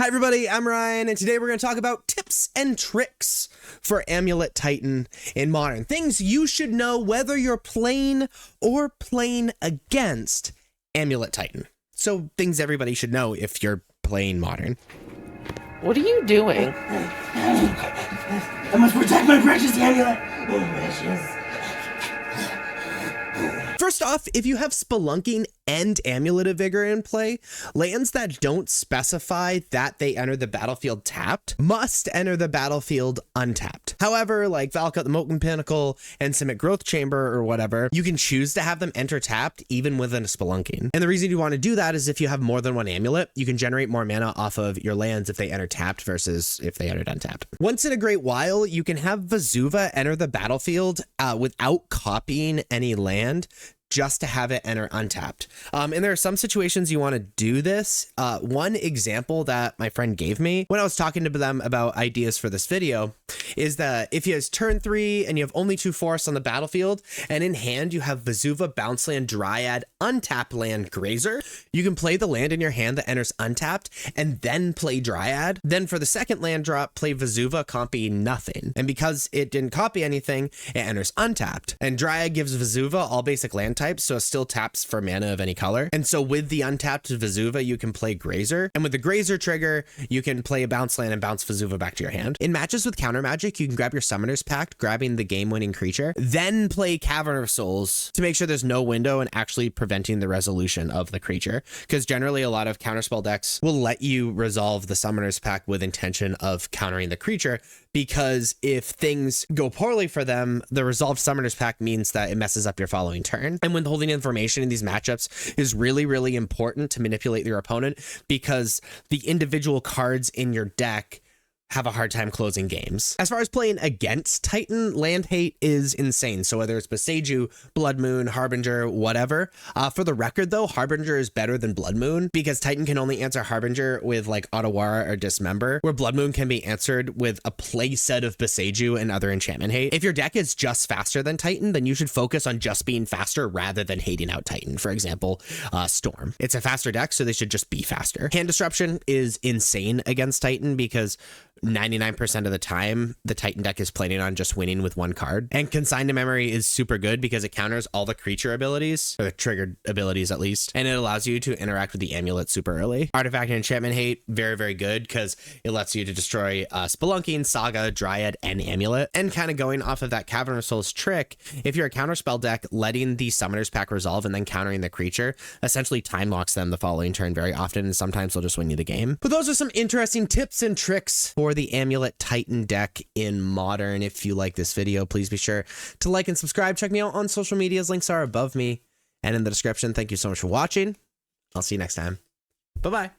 Hi everybody, I'm Ryan, and today we're going to talk about tips and tricks for Amulet Titan in Modern. Things you should know whether you're playing or playing against Amulet Titan. So things everybody should know if you're playing Modern. What are you doing? I must protect my precious amulet. Oh, precious. First off, if you have Spelunking and Amulet of Vigor in play, lands that don't specify that they enter the battlefield tapped must enter the battlefield untapped. However, like Valakut the Molten Pinnacle and Simic Growth Chamber or whatever, you can choose to have them enter tapped even within a Spelunking. And the reason you want to do that is if you have more than one amulet, you can generate more mana off of your lands if they enter tapped versus if they entered untapped. Once in a great while, you can have Vesuva enter the battlefield without copying any land, just to have it enter untapped. And there are some situations you want to do this. One example that my friend gave me when I was talking to them about ideas for this video is that if you have turn 3 and you have only 2 forests on the battlefield, and in hand you have Vesuva, Bounce Land, Dryad, Untapped Land, Grazer, you can play the land in your hand that enters untapped and then play Dryad. Then for the second land drop, play Vesuva, copy nothing. And because it didn't copy anything, it enters untapped. And Dryad gives Vesuva all basic land types, so it still taps for mana of any color. And so with the untapped Vesuva, you can play Grazer. And with the Grazer trigger, you can play a bounce land and bounce Vesuva back to your hand. In matches with counter magic, you can grab your Summoner's Pact, grabbing the game-winning creature, then play Cavern of Souls to make sure there's no window and actually preventing the resolution of the creature. Because generally a lot of counterspell decks will let you resolve the Summoner's Pact with intention of countering the creature, because if things go poorly for them, the resolved Summoner's Pact means that it messes up your following turn. And when holding information in these matchups is really, really important to manipulate your opponent, because the individual cards in your deck have a hard time closing games. As far as playing against Titan, land hate is insane. So whether it's Boseiju, Blood Moon, Harbinger, whatever. For the record though, Harbinger is better than Blood Moon because Titan can only answer Harbinger with like Otawara or Dismember, where Blood Moon can be answered with a play set of Boseiju and other enchantment hate. If your deck is just faster than Titan, then you should focus on just being faster rather than hating out Titan. For example, Storm. It's a faster deck, so they should just be faster. Hand disruption is insane against Titan because 99% of the time, the Titan deck is planning on just winning with one card. And Consign to Memory is super good because it counters all the creature abilities, or the triggered abilities at least, and it allows you to interact with the amulet super early. Artifact and Enchantment Hate, very, very good because it lets you to destroy Spelunking, Saga, Dryad, and Amulet. And kind of going off of that Cavern of Souls trick, if you're a counterspell deck, letting the Summoner's Pact resolve and then countering the creature essentially time locks them the following turn very often, and sometimes they'll just win you the game. But those are some interesting tips and tricks for the Amulet Titan deck in Modern. If you like this video, please be sure to like and subscribe. Check me out on social medias. Links are above me and in the description. Thank you so much for watching. I'll see you next time. Bye-bye.